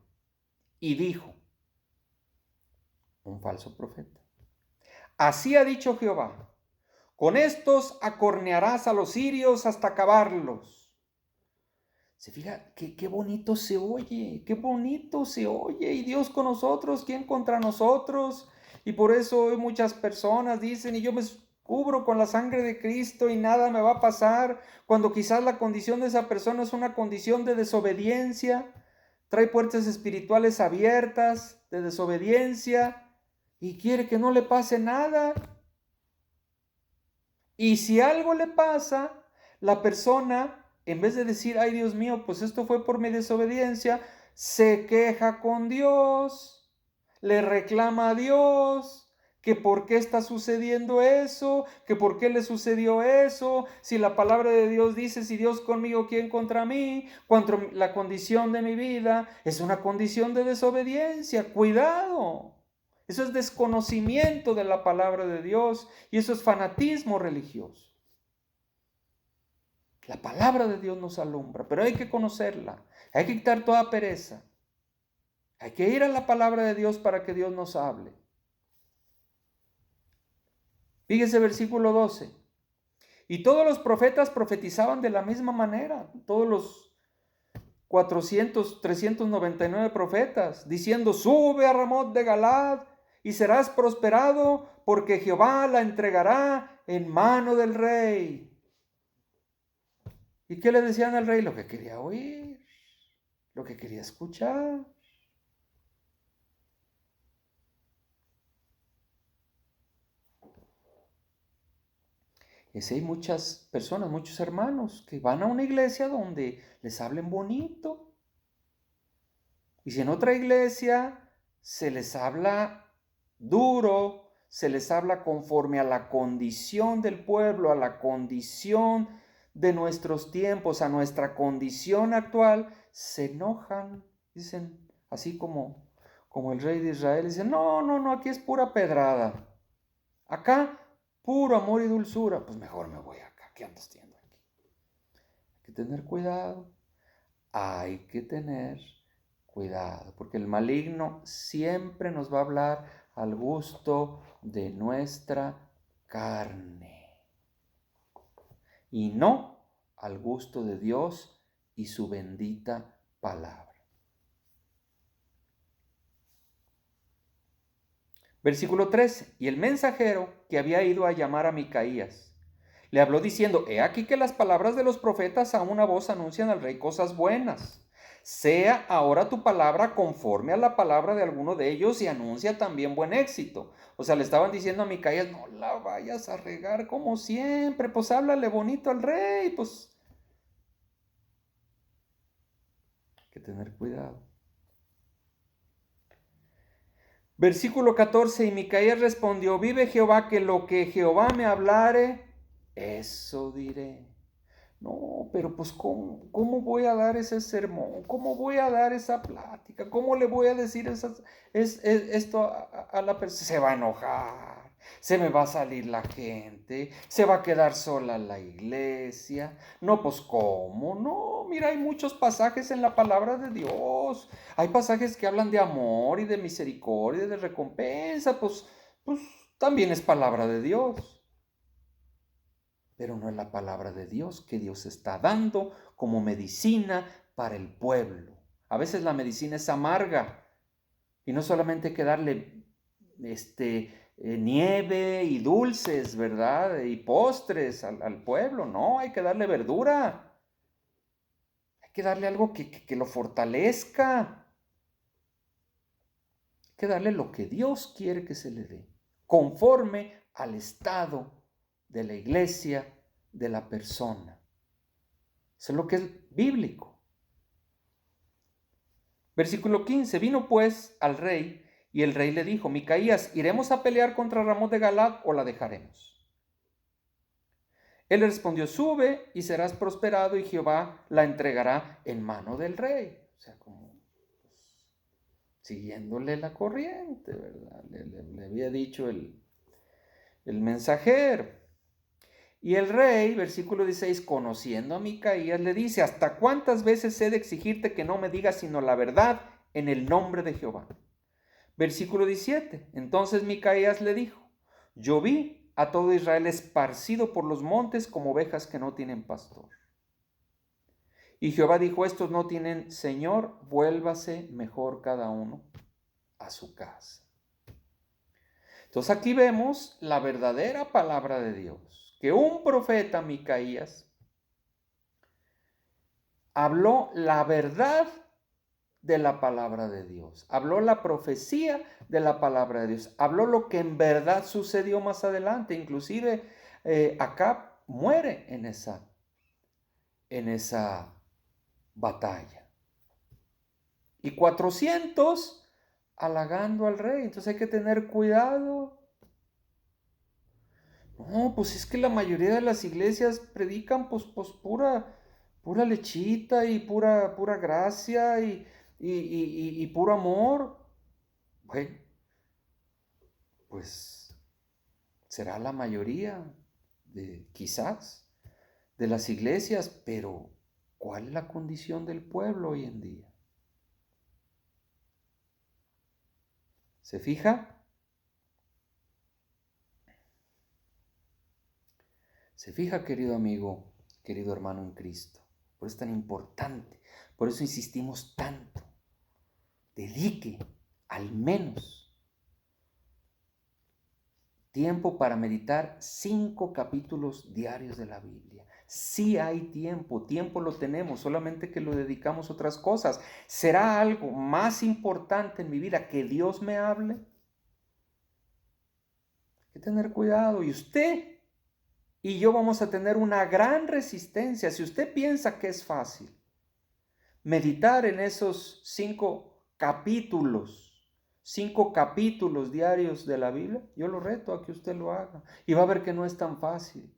y dijo, un falso profeta: así ha dicho Jehová, con estos acornearás a los sirios hasta acabarlos. Se fija, qué bonito se oye, qué bonito se oye. Y Dios con nosotros, ¿quién contra nosotros? Y por eso hoy muchas personas dicen: y yo me cubro con la sangre de Cristo y nada me va a pasar, cuando quizás la condición de esa persona es una condición de desobediencia, trae puertas espirituales abiertas de desobediencia y quiere que no le pase nada. Y si algo le pasa, la persona, en vez de decir: ay Dios mío, pues esto fue por mi desobediencia, se queja con Dios, le reclama a Dios que por qué está sucediendo eso, que por qué le sucedió eso, si la palabra de Dios dice: si Dios conmigo, ¿quién contra mí? Cuando la condición de mi vida es una condición de desobediencia. Cuidado. Eso es desconocimiento de la palabra de Dios y eso es fanatismo religioso. La palabra de Dios nos alumbra, pero hay que conocerla. Hay que quitar toda pereza. Hay que ir a la palabra de Dios para que Dios nos hable. Fíjese versículo 12. Y todos los profetas profetizaban de la misma manera. Todos los 399 profetas, diciendo: sube a Ramot de Galad y serás prosperado, porque Jehová la entregará en mano del rey. ¿Y qué le decían al rey? Lo que quería oír, lo que quería escuchar. Y así hay muchas personas, muchos hermanos que van a una iglesia donde les hablen bonito. Y si en otra iglesia se les habla duro, se les habla conforme a la condición del pueblo, a la condición de nuestros tiempos, a nuestra condición actual, se enojan, dicen, así como el rey de Israel, dicen: no, aquí es pura pedrada. Acá, puro amor y dulzura. Pues mejor me voy acá. ¿Qué ando haciendo aquí? Hay que tener cuidado. Hay que tener cuidado, porque el maligno siempre nos va a hablar al gusto de nuestra carne y no al gusto de Dios y su bendita palabra. Versículo 13. Y el mensajero que había ido a llamar a Micaías le habló diciendo: he aquí que las palabras de los profetas a una voz anuncian al rey cosas buenas. Sea ahora tu palabra conforme a la palabra de alguno de ellos y anuncia también buen éxito. O sea, le estaban diciendo a Micaías: no la vayas a regar como siempre, pues háblale bonito al rey, pues hay que tener cuidado. Versículo 14. Y Micaías respondió: vive Jehová, que lo que Jehová me hablare, eso diré. No, pero pues ¿cómo voy a dar ese sermón? ¿Cómo voy a dar esa plática? ¿Cómo le voy a decir esto a la persona? Se va a enojar, se me va a salir la gente, se va a quedar sola la iglesia. No, pues ¿cómo? No, mira, hay muchos pasajes en la palabra de Dios. Hay pasajes que hablan de amor y de misericordia y de recompensa. Pues también es palabra de Dios. Pero no es la palabra de Dios que Dios está dando como medicina para el pueblo. A veces la medicina es amarga y no solamente hay que darle nieve y dulces, ¿verdad? Y postres al pueblo, no, hay que darle verdura. Hay que darle algo que lo fortalezca. Hay que darle lo que Dios quiere que se le dé, conforme al estado de la iglesia, de la persona. Eso es lo que es bíblico. Versículo 15. Vino pues al rey, y el rey le dijo: Micaías, ¿iremos a pelear contra Ramot de Galaad o la dejaremos? Él le respondió: sube y serás prosperado, y Jehová la entregará en mano del rey. O sea, como pues, siguiéndole la corriente, ¿verdad? Le había dicho el mensajero. Y el rey, versículo 16, conociendo a Micaías, le dice: ¿hasta cuántas veces he de exigirte que no me digas sino la verdad en el nombre de Jehová? Versículo 17, entonces Micaías le dijo: yo vi a todo Israel esparcido por los montes como ovejas que no tienen pastor. Y Jehová dijo: estos no tienen señor, vuélvase mejor cada uno a su casa. Entonces aquí vemos la verdadera palabra de Dios, que un profeta, Micaías, habló la verdad de la palabra de Dios, habló la profecía de la palabra de Dios, habló lo que en verdad sucedió más adelante. Inclusive Acab muere en esa batalla. Y 400 halagando al rey. Entonces hay que tener cuidado. No, pues es que la mayoría de las iglesias predican pues pura lechita y pura gracia y puro amor. Bueno, pues será la mayoría quizás de las iglesias, pero ¿cuál es la condición del pueblo hoy en día? ¿Se fija? ¿Se fija, querido amigo, querido hermano en Cristo? Por eso es tan importante, por eso insistimos tanto. Dedique al menos tiempo para meditar 5 capítulos diarios de la Biblia. Sí hay tiempo lo tenemos, solamente que lo dedicamos a otras cosas. ¿Será algo más importante en mi vida que Dios me hable? Hay que tener cuidado. Y usted y yo vamos a tener una gran resistencia. Si usted piensa que es fácil meditar en esos 5 capítulos diarios de la Biblia, yo lo reto a que usted lo haga. Y va a ver que no es tan fácil,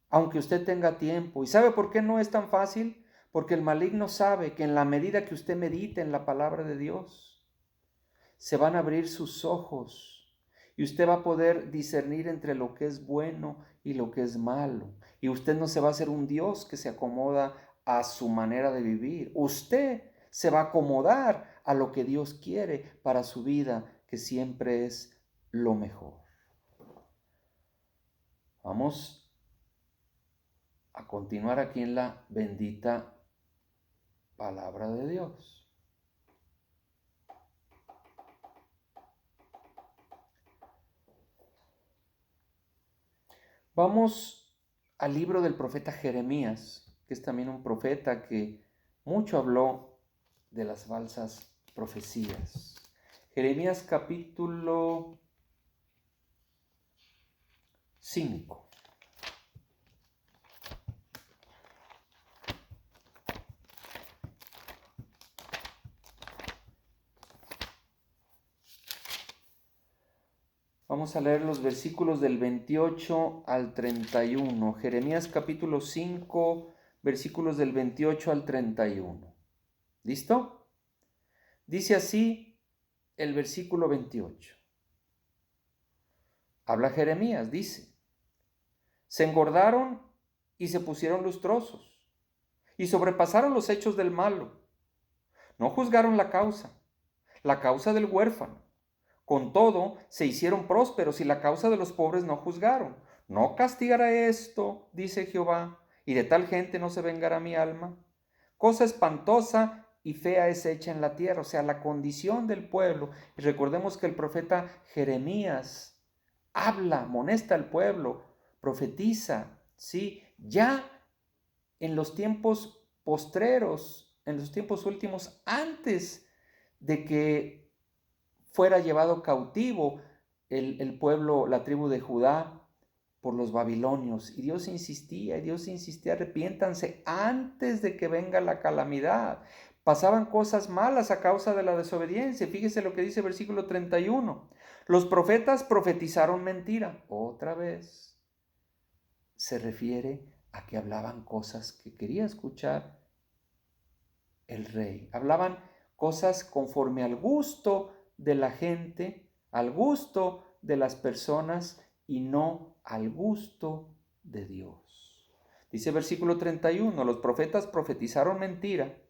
aunque usted tenga tiempo. ¿Y sabe por qué no es tan fácil? Porque el maligno sabe que en la medida que usted medite en la palabra de Dios, se van a abrir sus ojos y usted va a poder discernir entre lo que es bueno y lo que es malo. Y usted no se va a hacer un Dios que se acomoda a su manera de vivir. Usted se va a acomodar a lo que Dios quiere para su vida, que siempre es lo mejor. Vamos a continuar aquí en la bendita palabra de Dios. Vamos al libro del profeta Jeremías, que es también un profeta que mucho habló de las falsas profecías. Jeremías capítulo 5. Vamos a leer los versículos del 28 al 31. Jeremías capítulo 5, versículos del 28 al 31. ¿Listo? Dice así el versículo 28. Habla Jeremías, dice: se engordaron y se pusieron lustrosos, y sobrepasaron los hechos del malo. No juzgaron la causa del huérfano. Con todo, se hicieron prósperos y la causa de los pobres no juzgaron. No castigaré esto, dice Jehová, y de tal gente no se vengará mi alma. Cosa espantosa y fea es hecha en la tierra, o sea, la condición del pueblo. Y recordemos que el profeta Jeremías habla, amonesta al pueblo, profetiza, ¿sí? Ya en los tiempos postreros, en los tiempos últimos, antes de que fuera llevado cautivo el pueblo, la tribu de Judá, por los babilonios. Y Dios insistía, arrepiéntanse antes de que venga la calamidad. Pasaban cosas malas a causa de la desobediencia. Fíjese lo que dice el versículo 31. Los profetas profetizaron mentira. Otra vez se refiere a que hablaban cosas que quería escuchar el rey. Hablaban cosas conforme al gusto de la gente, al gusto de las personas y no al gusto de Dios. Dice versículo 31, los profetas profetizaron mentira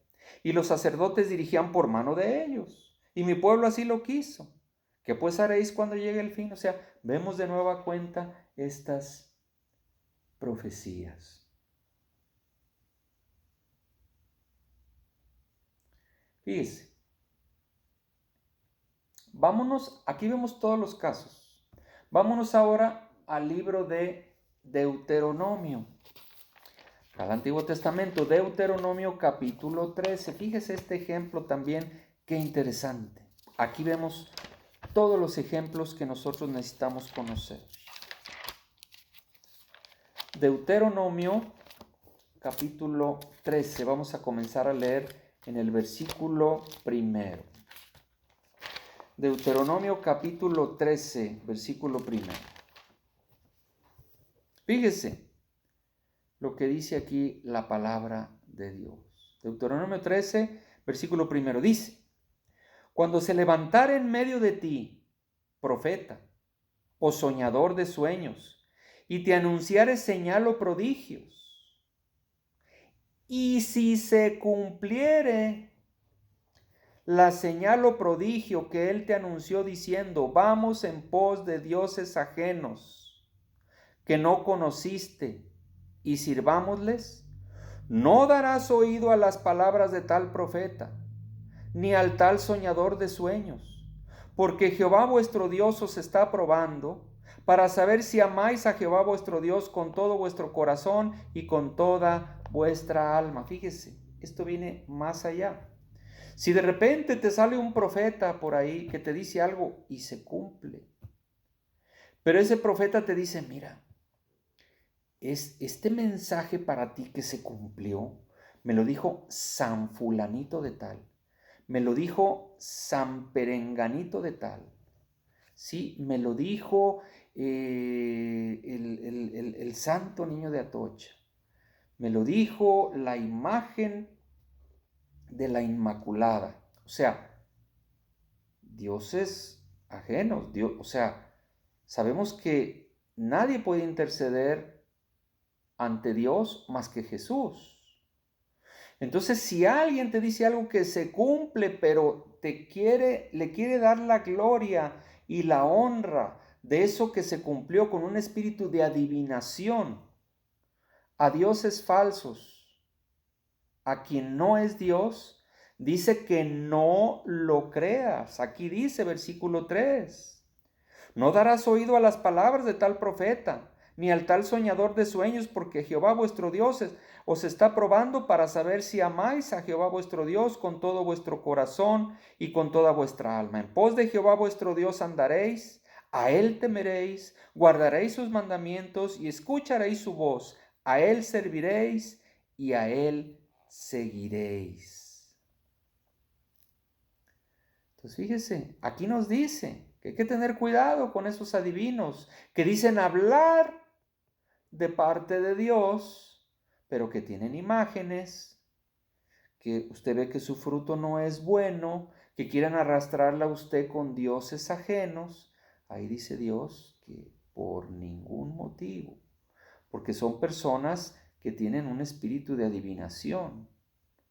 y los sacerdotes dirigían por mano de ellos, y mi pueblo así lo quiso. ¿Qué pues haréis cuando llegue el fin? O sea, vemos de nueva cuenta estas profecías. Fíjese, vámonos, aquí vemos todos los casos. Vámonos ahora al libro de Deuteronomio, al Antiguo Testamento, Deuteronomio capítulo 13. Fíjese este ejemplo también, qué interesante. Aquí vemos todos los ejemplos que nosotros necesitamos conocer. Deuteronomio capítulo 13. Vamos a comenzar a leer en el versículo primero. Deuteronomio capítulo 13, versículo primero. Fíjese lo que dice aquí la palabra de Dios. Deuteronomio 13, versículo primero. Dice: cuando se levantare en medio de ti profeta o soñador de sueños, y te anunciare señal o prodigios, y si se cumpliere la señal o prodigio que él te anunció diciendo: vamos en pos de dioses ajenos que no conociste y sirvámosles, no darás oído a las palabras de tal profeta, ni al tal soñador de sueños, porque Jehová vuestro Dios os está probando para saber si amáis a Jehová vuestro Dios con todo vuestro corazón y con toda vuestra alma. Fíjese, esto viene más allá. Si de repente te sale un profeta por ahí que te dice algo y se cumple, pero ese profeta te dice: mira, es este mensaje para ti que se cumplió, me lo dijo San Fulanito de tal, me lo dijo San Perenganito de tal, sí, me lo dijo el Santo Niño de Atocha, me lo dijo la imagen de la Inmaculada. O sea, dioses ajenos, Dios, o sea, sabemos que nadie puede interceder ante Dios más que Jesús. Entonces, si alguien te dice algo que se cumple, pero le quiere dar la gloria y la honra de eso que se cumplió con un espíritu de adivinación a dioses falsos, a quien no es Dios, dice que no lo creas. Aquí dice versículo 3. No darás oído a las palabras de tal profeta, ni al tal soñador de sueños, porque Jehová vuestro Dios os está probando para saber si amáis a Jehová vuestro Dios con todo vuestro corazón y con toda vuestra alma. En pos de Jehová vuestro Dios andaréis, a él temeréis, guardaréis sus mandamientos y escucharéis su voz. A él serviréis y a él seguiréis. Entonces fíjese, aquí nos dice que hay que tener cuidado con esos adivinos que dicen hablar de parte de Dios, pero que tienen imágenes, que usted ve que su fruto no es bueno, que quieren arrastrarla a usted con dioses ajenos. Ahí dice Dios que por ningún motivo, porque son personas que tienen un espíritu de adivinación.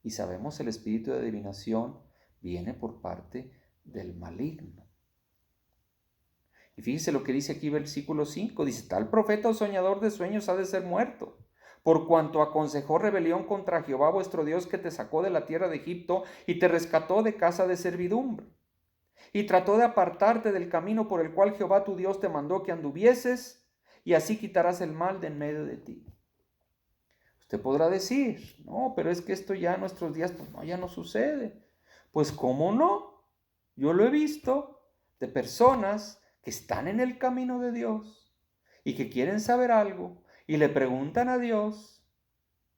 Y sabemos el espíritu de adivinación viene por parte del maligno. Y fíjese lo que dice aquí versículo 5, dice, tal profeta o soñador de sueños ha de ser muerto, por cuanto aconsejó rebelión contra Jehová vuestro Dios, que te sacó de la tierra de Egipto y te rescató de casa de servidumbre. Y trató de apartarte del camino por el cual Jehová tu Dios te mandó que anduvieses, y así quitarás el mal de en medio de ti. Usted podrá decir, no, pero es que esto ya en nuestros días, pues no, ya no sucede. Pues ¿cómo no? Yo lo he visto de personas que están en el camino de Dios y que quieren saber algo y le preguntan a Dios,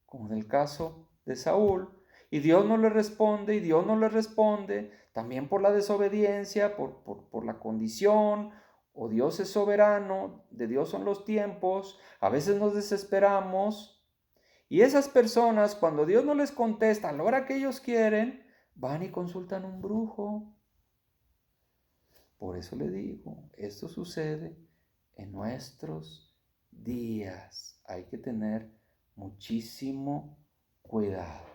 como en el caso de Saúl, y Dios no le responde, y Dios no le responde, también por la desobediencia, por la condición, o Dios es soberano, de Dios son los tiempos, a veces nos desesperamos, y esas personas, cuando Dios no les contesta a la hora que ellos quieren, van y consultan a un brujo. Por eso le digo, esto sucede en nuestros días. Hay que tener muchísimo cuidado.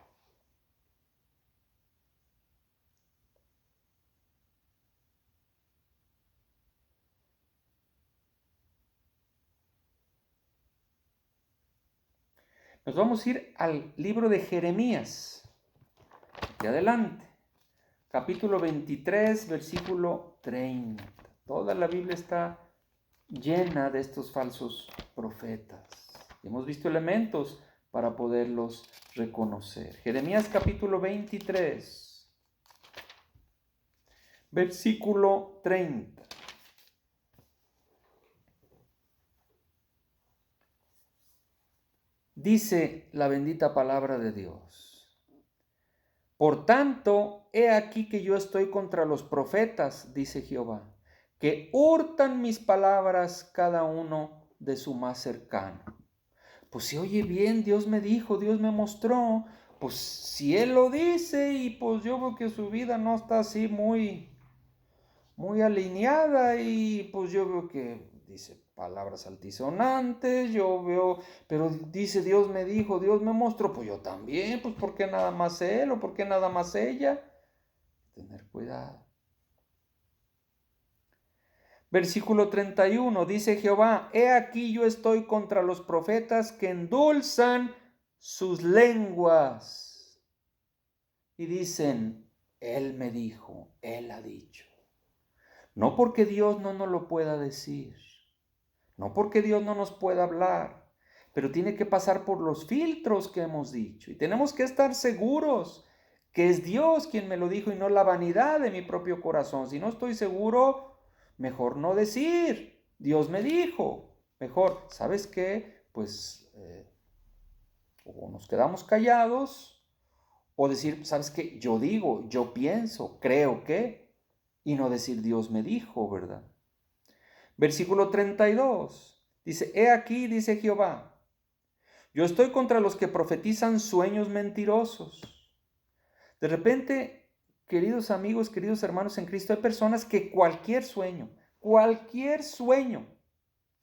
Nos vamos a ir al libro de Jeremías, de adelante, capítulo 23, versículo 30. Toda la Biblia está llena de estos falsos profetas. Hemos visto elementos para poderlos reconocer. Jeremías capítulo 23, versículo 30. Dice la bendita palabra de Dios. Por tanto, he aquí que yo estoy contra los profetas, dice Jehová, que hurtan mis palabras cada uno de su más cercano. Pues si oye bien, Dios me dijo, Dios me mostró, pues si Él lo dice y pues yo veo que su vida no está así muy alineada y pues yo veo que dice palabras altisonantes, yo veo, pero dice Dios me dijo, Dios me mostró, pues yo también, pues ¿por qué nada más él o por qué nada más ella? Tener cuidado. Versículo 31, dice Jehová, he aquí yo estoy contra los profetas que endulzan sus lenguas y dicen, Él me dijo, Él ha dicho. No porque Dios no nos lo pueda decir, no porque Dios no nos pueda hablar, pero tiene que pasar por los filtros que hemos dicho. Y tenemos que estar seguros que es Dios quien me lo dijo y no la vanidad de mi propio corazón. Si no estoy seguro, mejor no decir, Dios me dijo. Mejor, ¿sabes qué? Pues o nos quedamos callados o decir, ¿sabes qué? Yo digo, yo pienso, creo que, y no decir Dios me dijo, ¿verdad? Versículo 32, dice, he aquí, dice Jehová, yo estoy contra los que profetizan sueños mentirosos. De repente, queridos amigos, queridos hermanos en Cristo, hay personas que cualquier sueño,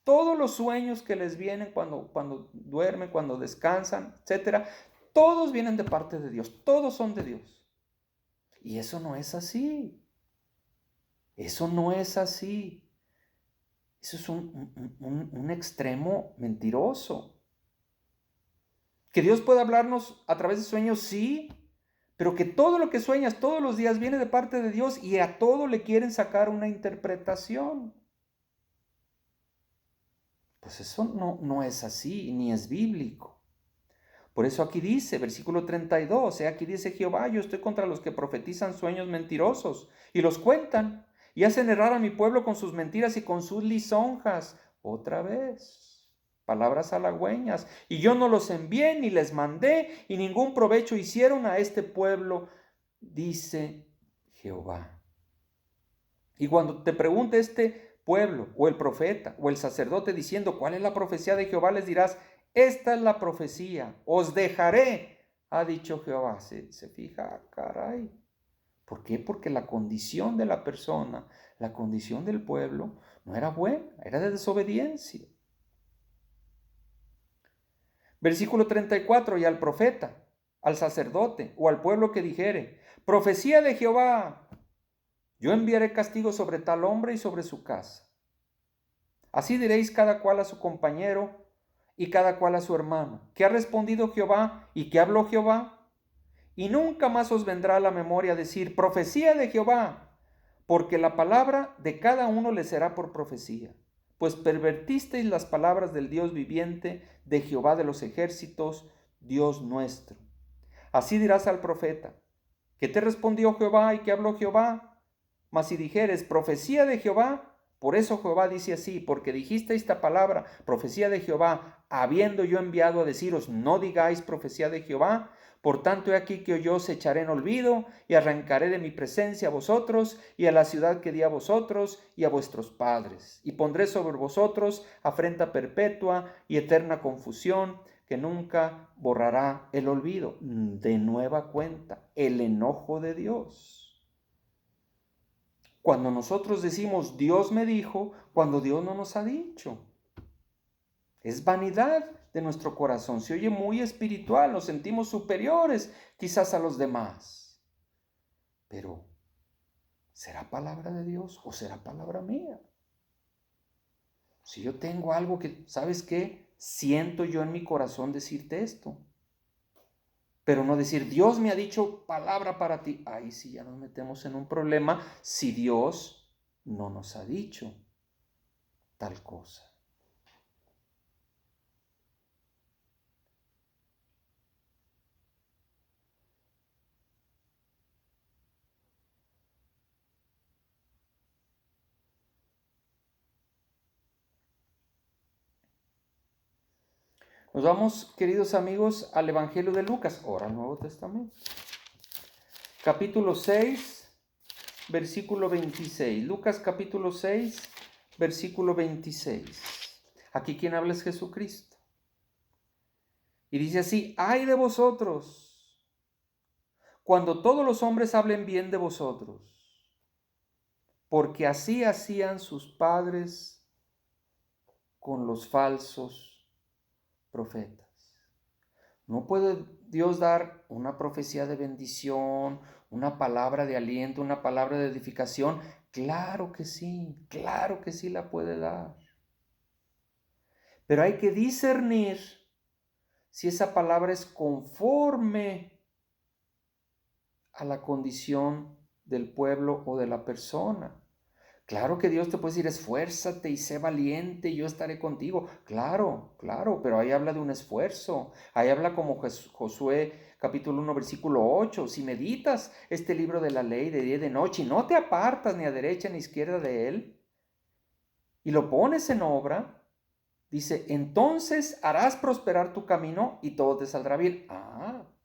todos los sueños que les vienen cuando duermen, cuando descansan, etcétera, todos vienen de parte de Dios, todos son de Dios. Y eso no es así. Eso no es así. Eso es un extremo mentiroso. Que Dios pueda hablarnos a través de sueños, sí, pero que todo lo que sueñas todos los días viene de parte de Dios y a todo le quieren sacar una interpretación. Pues eso no es así, ni es bíblico. Por eso aquí dice, versículo 32, aquí dice Jehová, yo estoy contra los que profetizan sueños mentirosos y los cuentan y hacen errar a mi pueblo con sus mentiras y con sus lisonjas. Otra vez, palabras halagüeñas. Y yo no los envié ni les mandé y ningún provecho hicieron a este pueblo, dice Jehová. Y cuando te pregunte este pueblo o el profeta o el sacerdote diciendo cuál es la profecía de Jehová, les dirás, esta es la profecía, os dejaré, ha dicho Jehová. Se fija, ah, caray. ¿Por qué? Porque la condición de la persona, la condición del pueblo, no era buena, era de desobediencia. Versículo 34, y al profeta, al sacerdote o al pueblo que dijere, profecía de Jehová, yo enviaré castigo sobre tal hombre y sobre su casa. Así diréis cada cual a su compañero y cada cual a su hermano. ¿Qué ha respondido Jehová y qué habló Jehová? Y nunca más os vendrá a la memoria decir, profecía de Jehová, porque la palabra de cada uno le será por profecía. Pues pervertisteis las palabras del Dios viviente, de Jehová de los ejércitos, Dios nuestro. Así dirás al profeta, ¿qué te respondió Jehová y qué habló Jehová? Mas si dijeres, profecía de Jehová, por eso Jehová dice así, porque dijiste esta palabra, profecía de Jehová, habiendo yo enviado a deciros, no digáis profecía de Jehová, por tanto he aquí que yo os echaré en olvido y arrancaré de mi presencia a vosotros y a la ciudad que di a vosotros y a vuestros padres, y pondré sobre vosotros afrenta perpetua y eterna confusión, que nunca borrará el olvido. De nueva cuenta, el enojo de Dios. Cuando nosotros decimos Dios me dijo, cuando Dios no nos ha dicho. Es vanidad de nuestro corazón. Se oye muy espiritual, nos sentimos superiores quizás a los demás. Pero, ¿será palabra de Dios o será palabra mía? Si yo tengo algo que, ¿sabes qué? Siento yo en mi corazón decirte esto. Pero no decir, Dios me ha dicho palabra para ti. Ahí sí ya nos metemos en un problema si Dios no nos ha dicho tal cosa. Nos vamos, queridos amigos, al Evangelio de Lucas, ahora Nuevo Testamento. Capítulo 6, versículo 26. Lucas capítulo 6, versículo 26. Aquí quien habla es Jesucristo. Y dice así, ay de vosotros, cuando todos los hombres hablen bien de vosotros, porque así hacían sus padres con los falsos profetas. ¿No puede Dios dar una profecía de bendición, una palabra de aliento, una palabra de edificación? Claro que sí la puede dar. Pero hay que discernir si esa palabra es conforme a la condición del pueblo o de la persona. Claro que Dios te puede decir, esfuérzate y sé valiente, y yo estaré contigo. Claro, pero ahí habla de un esfuerzo. Ahí habla como Josué capítulo 1, versículo 8. Si meditas este libro de la ley de día y de noche y no te apartas ni a derecha ni a izquierda de él, y lo pones en obra, dice, entonces harás prosperar tu camino y todo te saldrá bien.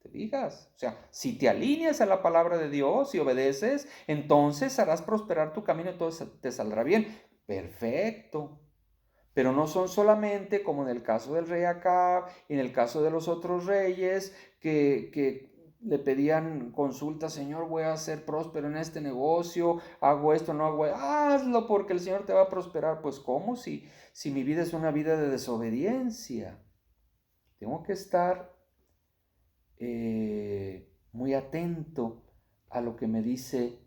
¿Te fijas? O sea, si te alineas a la palabra de Dios y obedeces, entonces harás prosperar tu camino y todo te saldrá bien. Perfecto. Pero no son solamente como en el caso del rey Acab y en el caso de los otros reyes que le pedían consulta, Señor, voy a ser próspero en este negocio, hago esto, no hago esto, hazlo porque el Señor te va a prosperar. Pues ¿cómo? Si mi vida es una vida de desobediencia. Tengo que estar muy atento a lo que me dice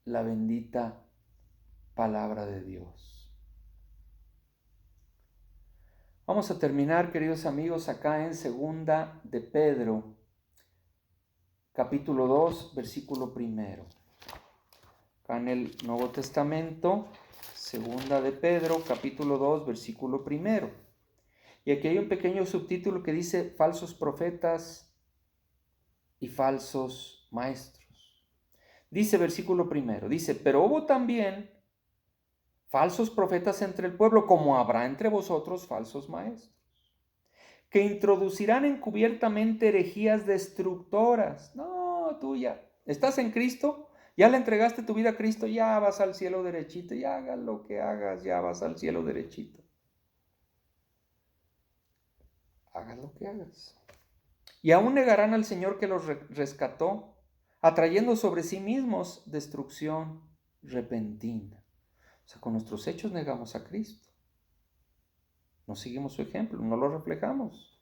la bendita palabra de Dios. Vamos a terminar, queridos amigos, acá en Segunda de Pedro, capítulo 2, versículo 1. Acá en el Nuevo Testamento, Segunda de Pedro, capítulo 2, versículo 1. Y aquí hay un pequeño subtítulo que dice falsos profetas y falsos maestros. Dice versículo 1, dice, pero hubo también falsos profetas entre el pueblo, como habrá entre vosotros falsos maestros, que introducirán encubiertamente herejías destructoras. No, tuya. ¿Estás en Cristo? Ya le entregaste tu vida a Cristo, ya vas al cielo derechito, y hagas lo que hagas, ya vas al cielo derechito. Hagas lo que hagas. Y aún negarán al Señor que los rescató, atrayendo sobre sí mismos destrucción repentina. O sea, con nuestros hechos negamos a Cristo. No seguimos su ejemplo, no lo reflejamos.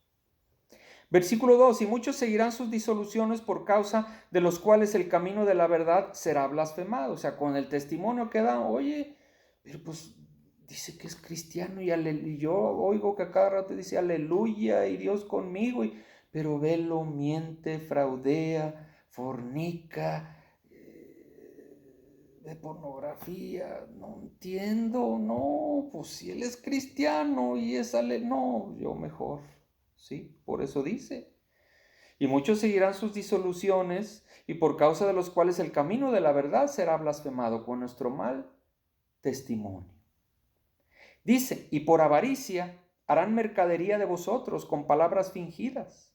Versículo 2, y muchos seguirán sus disoluciones por causa de los cuales el camino de la verdad será blasfemado. O sea, con el testimonio que dan, oye, pero pues dice que es cristiano y yo oigo que a cada rato dice aleluya y Dios conmigo, pero velo, miente, fraudea, fornica, de pornografía, no entiendo, no, pues si él es cristiano y es no, yo mejor, ¿sí? Por eso dice. Y muchos seguirán sus disoluciones y por causa de los cuales el camino de la verdad será blasfemado con nuestro mal testimonio. Dice, y por avaricia harán mercadería de vosotros con palabras fingidas.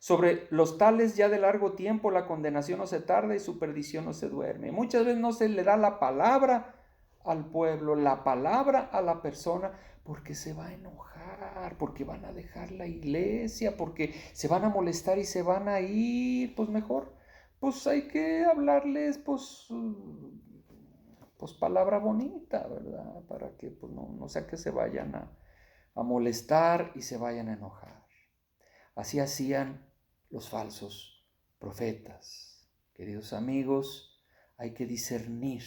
Sobre los tales ya de largo tiempo la condenación no se tarda y su perdición no se duerme. Muchas veces no se le da la palabra al pueblo, la palabra a la persona, porque se va a enojar, porque van a dejar la iglesia, porque se van a molestar y se van a ir. Pues mejor, pues hay que hablarles, pues palabra bonita, ¿verdad? Para que pues, no sea que se vayan a molestar y se vayan a enojar. Así hacían los falsos profetas. Queridos amigos, hay que discernir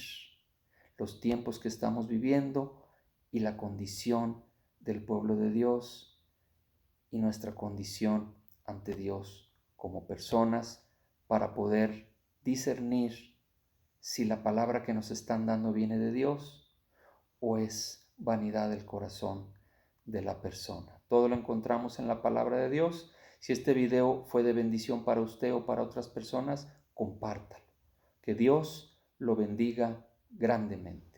los tiempos que estamos viviendo y la condición del pueblo de Dios y nuestra condición ante Dios como personas para poder discernir si la palabra que nos están dando viene de Dios o es vanidad del corazón de la persona. Todo lo encontramos en la palabra de Dios. Si este video fue de bendición para usted o para otras personas, compártalo. Que Dios lo bendiga grandemente.